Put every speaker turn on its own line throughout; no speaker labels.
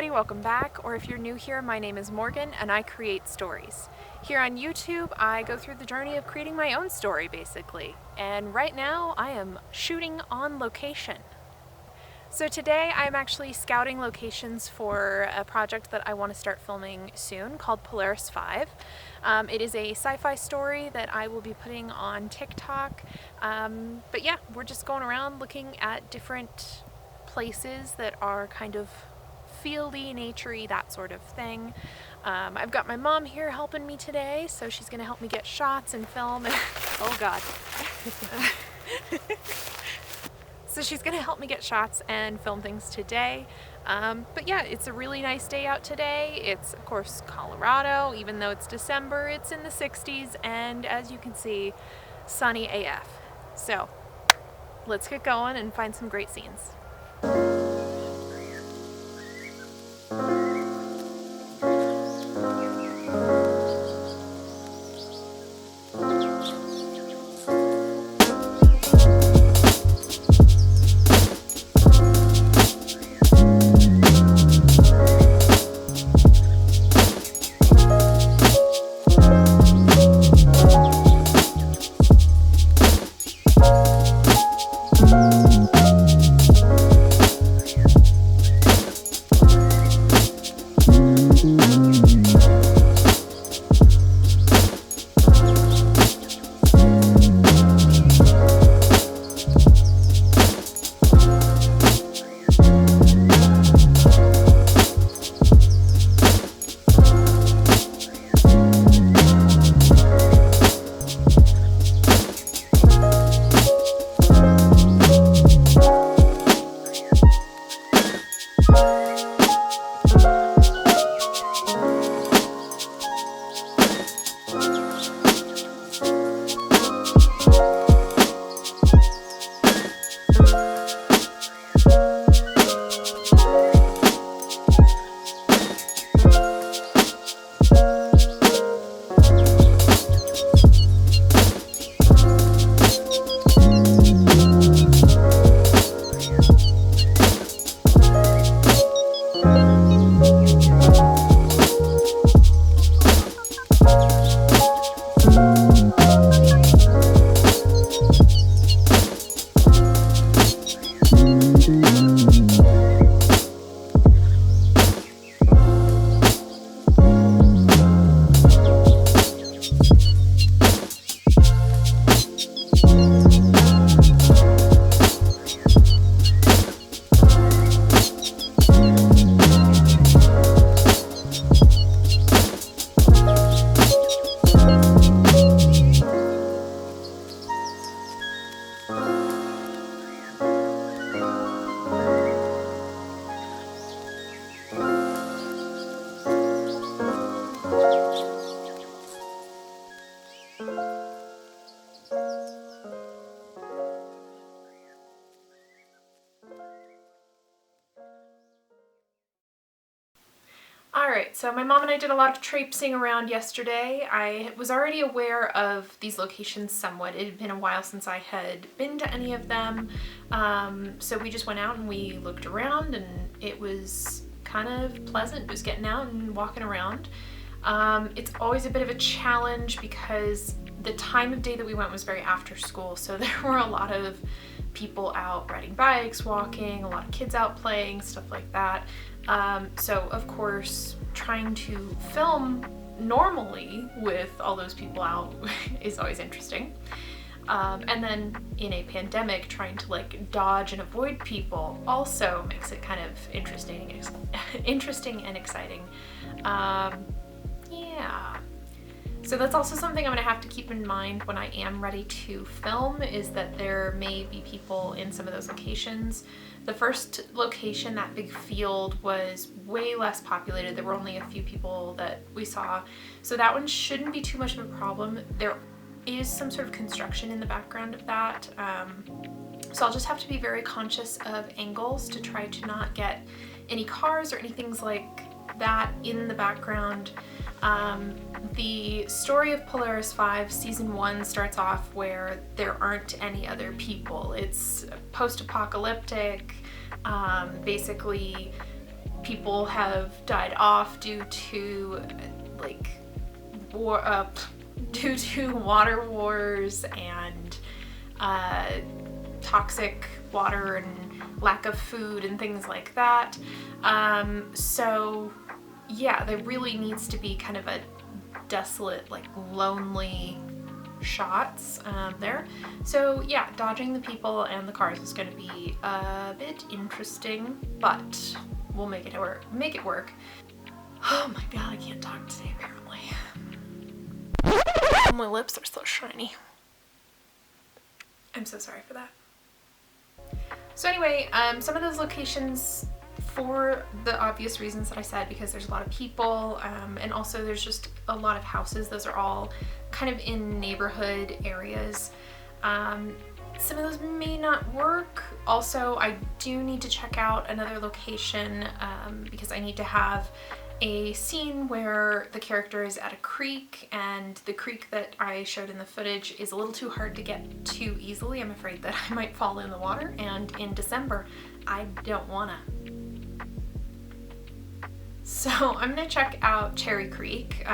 everybody, welcome back, or if you're new here, my name is Morgan and I create stories. Here on YouTube, I go through the journey of creating my own story, basically. And right now, I am shooting on location. So today, I'm actually scouting locations for a project that I want to start filming soon called Polaris 5. It is a sci-fi story that I will be putting on TikTok. But yeah, we're just going around looking at different places that are kind of fieldy, naturey, that sort of thing. I've got my mom here helping me today, so she's gonna help me get shots and film. Oh God. So she's gonna help me get shots and film things today. But yeah, it's a really nice day out today. It's of course Colorado, even though it's December, it's in the 60s, and as you can see, sunny AF. So let's get going and find some great scenes. Alright, so my mom and I did a lot of traipsing around yesterday. I was already aware of these locations somewhat. It had been a while since I had been to any of them. So we just went out and we looked around, and it was kind of pleasant just getting out and walking around. It's always a bit of a challenge because the time of day that we went was very after school, so there were a lot of people out riding bikes, walking, a lot of kids out playing, stuff like that. So of course, trying to film normally with all those people out is always interesting. And then in a pandemic, trying to like dodge and avoid people also makes it kind of interesting and exciting. Yeah. So that's also something I'm gonna have to keep in mind when I am ready to film, is that there may be people in some of those locations. The first location, that big field, was way less populated. There were only a few people that we saw. So that one shouldn't be too much of a problem. There is some sort of construction in the background of that. So I'll just have to be very conscious of angles to try to not get any cars or anything like that in the background. The story of Polaris 5 season 1 starts off where there aren't any other people. It's post-apocalyptic. Basically people have died off due to like due to water wars and toxic water and lack of food and things like that. So yeah, there really needs to be kind of a desolate, like lonely shots there. So yeah, dodging the people and the cars is going to be a bit interesting, but we'll make it work. Oh my god, I can't talk today apparently. My lips are so shiny. I'm so sorry for that. So anyway, some of those locations, for the obvious reasons that I said, because there's a lot of people, and also there's just a lot of houses. Those are all kind of in neighborhood areas. Some of those may not work. Also, I do need to check out another location because I need to have a scene where the character is at a creek, and the creek that I showed in the footage is a little too hard to get to easily. I'm afraid that I might fall in the water, and in December, I don't wanna. So I'm gonna check out Cherry Creek,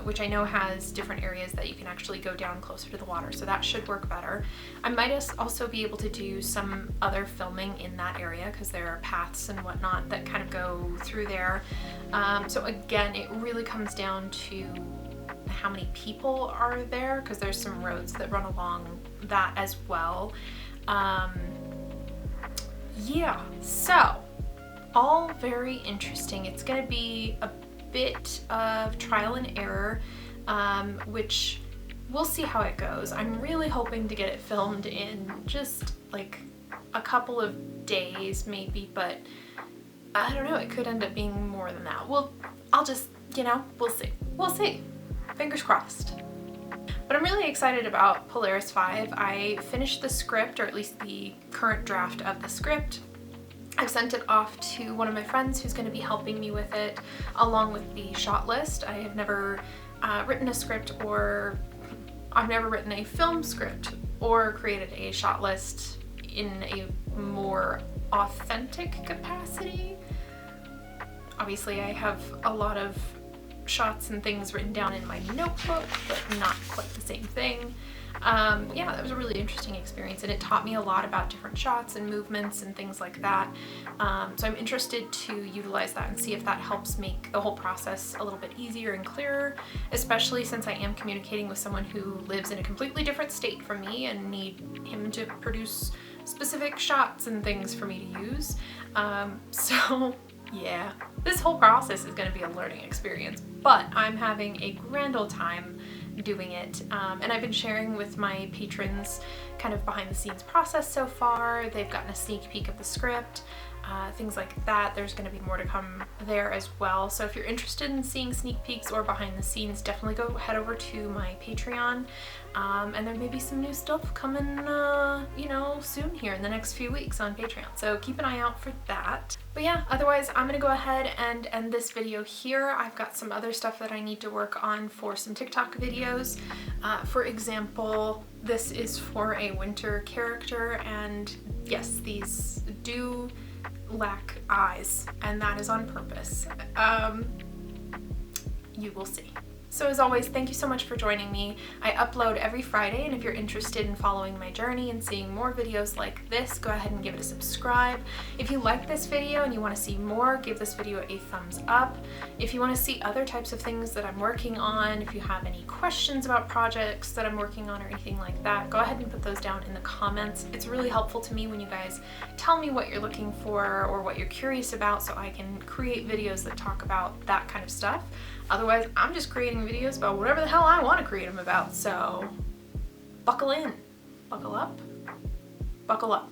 which I know has different areas that you can actually go down closer to the water, so that should work better. I might also be able to do some other filming in that area because there are paths and whatnot that kind of go through there. So again, it really comes down to how many people are there, because there's some roads that run along that as well. Yeah, so all very interesting. It's going to be a bit of trial and error, which we'll see how it goes. I'm really hoping to get it filmed in just like a couple of days maybe, but I don't know, it could end up being more than that. Well, I'll just, we'll see. We'll see. Fingers crossed. But I'm really excited about Polaris 5. I finished the script, or at least the current draft of the script. I've sent it off to one of my friends who's going to be helping me with it, along with the shot list. I have never written a script, or I've never written a film script or created a shot list in a more authentic capacity. Obviously, I have a lot of shots and things written down in my notebook, but not quite the same thing. Yeah, that was a really interesting experience, and it taught me a lot about different shots and movements and things like that. So I'm interested to utilize that and see if that helps make the whole process a little bit easier and clearer, especially since I am communicating with someone who lives in a completely different state from me and need him to produce specific shots and things for me to use. So yeah, this whole process is going to be a learning experience, but I'm having a grand old time doing it, and I've been sharing with my patrons kind of behind the scenes process so far. They've gotten a sneak peek of the script, things like that. There's going to be more to come there as well. So if you're interested in seeing sneak peeks or behind the scenes, definitely go head over to my Patreon, and there may be some new stuff coming, soon here in the next few weeks on Patreon. So keep an eye out for that. But yeah, otherwise I'm gonna go ahead and end this video here. I've got some other stuff that I need to work on for some TikTok videos. For example, this is for a winter character, and yes, these do lack eyes, and that is on purpose. You will see. So as always, thank you so much for joining me. I upload every Friday, and if you're interested in following my journey and seeing more videos like this, go ahead and give it a subscribe. If you like this video and you want to see more, give this video a thumbs up. If you want to see other types of things that I'm working on, if you have any questions about projects that I'm working on or anything like that, go ahead and put those down in the comments. It's really helpful to me when you guys tell me what you're looking for or what you're curious about, so I can create videos that talk about that kind of stuff. Otherwise, I'm just creating videos about whatever the hell I want to create them about, so buckle in, buckle up, buckle up.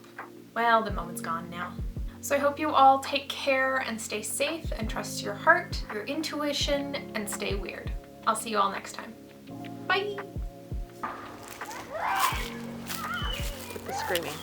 Well, the moment's gone now. So I hope you all take care and stay safe and trust your heart, your intuition, and stay weird. I'll see you all next time. Bye!
The screaming.